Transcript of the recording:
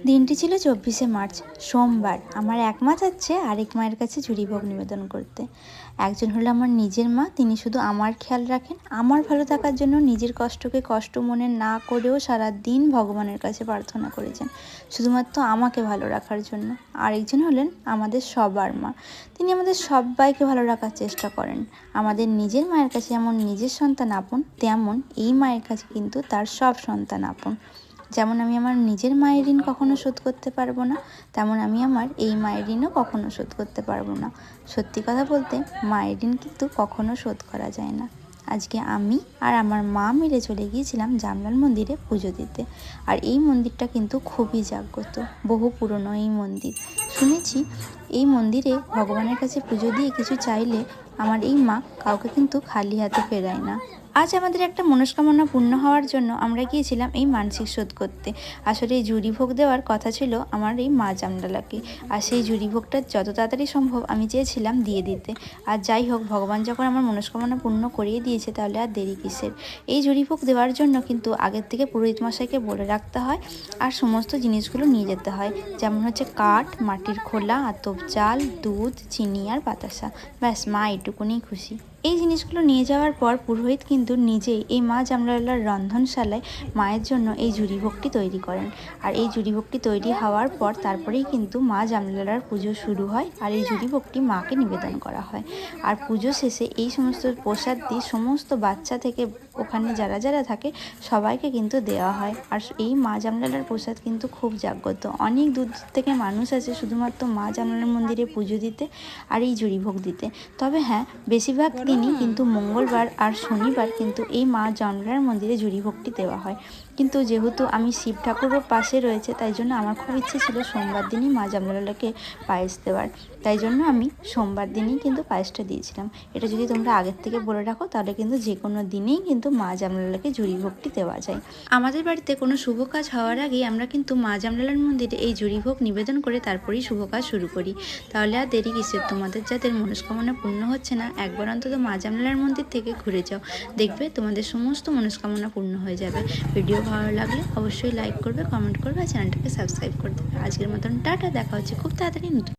দিনটি ছিল 24শে মার্চ, সোমবার। আমার এক মা যাচ্ছে আরেক মায়ের কাছে ঝুড়িভোগ নিবেদন করতে। একজন হলো আমার নিজের মা, তিনি শুধু আমার খেয়াল রাখেন, আমার ভালো থাকার জন্য নিজের কষ্টকে কষ্ট মনে না করেও সারা দিন ভগবানের কাছে প্রার্থনা করেছেন, শুধুমাত্র আমাকে ভালো রাখার জন্য। আরেকজন হলেন আমাদের সবার মা, তিনি আমাদের সবাইকে ভালো রাখার চেষ্টা করেন। আমাদের নিজের মায়ের কাছে যেমন নিজের সন্তান আপন, তেমন এই মায়ের কাছে কিন্তু তার সব সন্তান আপন। যেমন আমি আমার নিজের মায়ের ঋণ কখনো শোধ করতে পারবো না, তেমন আমি আমার এই মায়ের ঋণও কখনো শোধ করতে পারবো না। সত্যি কথা বলতে, মায়ের ঋণ কিন্তু কখনো শোধ করা যায় না। আজকে আমি আর আমার মা মিলে চলে গিয়েছিলাম জামলাল মন্দিরে পুজো দিতে। আর এই মন্দিরটা কিন্তু খুবই জাগ্রত, বহু পুরনো এই মন্দির। শুনেছি এই মন্দিরে ভগবানের কাছে পুজো দিয়ে কিছু চাইলে আমার এই মা কাউকে কিন্তু খালি হাতে ফেরায় না। আজ আমাদের একটা মনস্কামনা পূর্ণ হওয়ার জন্য আমরা গিয়েছিলাম এই মানসিক শোধ করতে। আসলে এই ঝুড়ি ভোগ দেওয়ার কথা ছিল আমার এই মা জামডালাকে, আর সেই ঝুড়ি ভোগটা যত তাড়াতাড়ি সম্ভব আমি চেয়েছিলাম দিয়ে দিতে। আর যাই হোক, ভগবান যখন আমার মনস্কামনা পূর্ণ করিয়ে দিয়েছে, তাহলে আর দেরি কিসের। এই ঝুড়ি ভোগ দেওয়ার জন্য কিন্তু আগের থেকে পুরোহিত মশাইকে বলে রাখতে হয়, আর সমস্ত জিনিসগুলো নিয়ে যেতে হয়। যেমন হচ্ছে কাঠ, মাটির খোলা, আতপ চাল, দুধ, চিনি আর বাতাসা। ব্যাস, মা এটুকুনি খুশি। এই জিনিসগুলো নিয়ে যাওয়ার পর পুরোহিত কিন্তু নিজেই এই মা জামলালার রন্ধনশালায় মায়ের জন্য এই ঝুড়ি ভোগটি তৈরি করেন। আর এই ঝুড়ি ভোগটি তৈরি হওয়ার পর তারপরেই কিন্তু মা জামলালার পুজো শুরু হয়, আর এই ঝুড়ি ভোগটি মাকে নিবেদন করা হয়। আর পুজো শেষে এই সমস্ত প্রসাদ দিয়ে সমস্ত বাচ্চা থেকে ওখানে যারা যারা থাকে সবাইকে কিন্তু দেওয়া হয়। আর এই মা জামলালার প্রসাদ কিন্তু খুব জাগ্রত, অনেক দূর থেকে মানুষ আসে শুধুমাত্র মা জামলালার মন্দিরে পুজো দিতে আর এই ঝুড়ি ভোগ দিতে। তবে হ্যাঁ, বেশিরভাগ দিনই কিন্তু মঙ্গলবার আর শনিবার কিন্তু এই মা জামলালার মন্দিরে ঝুড়ি ভোগটি দেওয়া হয়। কিন্তু যেহেতু আমি শিব ঠাকুরের পাশে রয়েছে, তাই জন্য আমার খুব ইচ্ছে ছিল সোমবার দিনই মা জামলালাকে পায়েস দেওয়ার। তাই জন্য আমি সোমবার দিনই কিন্তু পায়েসটা দিয়েছিলাম। এটা যদি তোমরা আগের থেকে বলে রাখো, তাহলে কিন্তু যে কোনো দিনেই কিন্তু মা জামলালাকে ঝুড়ি ভোগটি দেওয়া যায়। আমাদের বাড়িতে কোনো শুভ কাজ হওয়ার আগেই আমরা কিন্তু মা জামলালার মন্দিরে এই ঝুড়ি ভোগ নিবেদন করে তারপরেই শুভ কাজ শুরু করি। তাহলে আর দেরি কিসের? তোমাদের যাদের মনস্কামনা পূর্ণ হচ্ছে না, একবার অন্তত মা জামলালার মন্দির থেকে ঘুরে যাও, দেখবে তোমাদের সমস্ত মনস্কামনা পূর্ণ হয়ে যাবে। ভিডিও ভালো লাগলে অবশ্যই লাইক করবে, কমেন্ট করবে আর চ্যানেলটাকে সাবস্ক্রাইব করে দেবে। আজকের মতন টাটা, দেখা হচ্ছে খুব তাড়াতাড়ি নতুন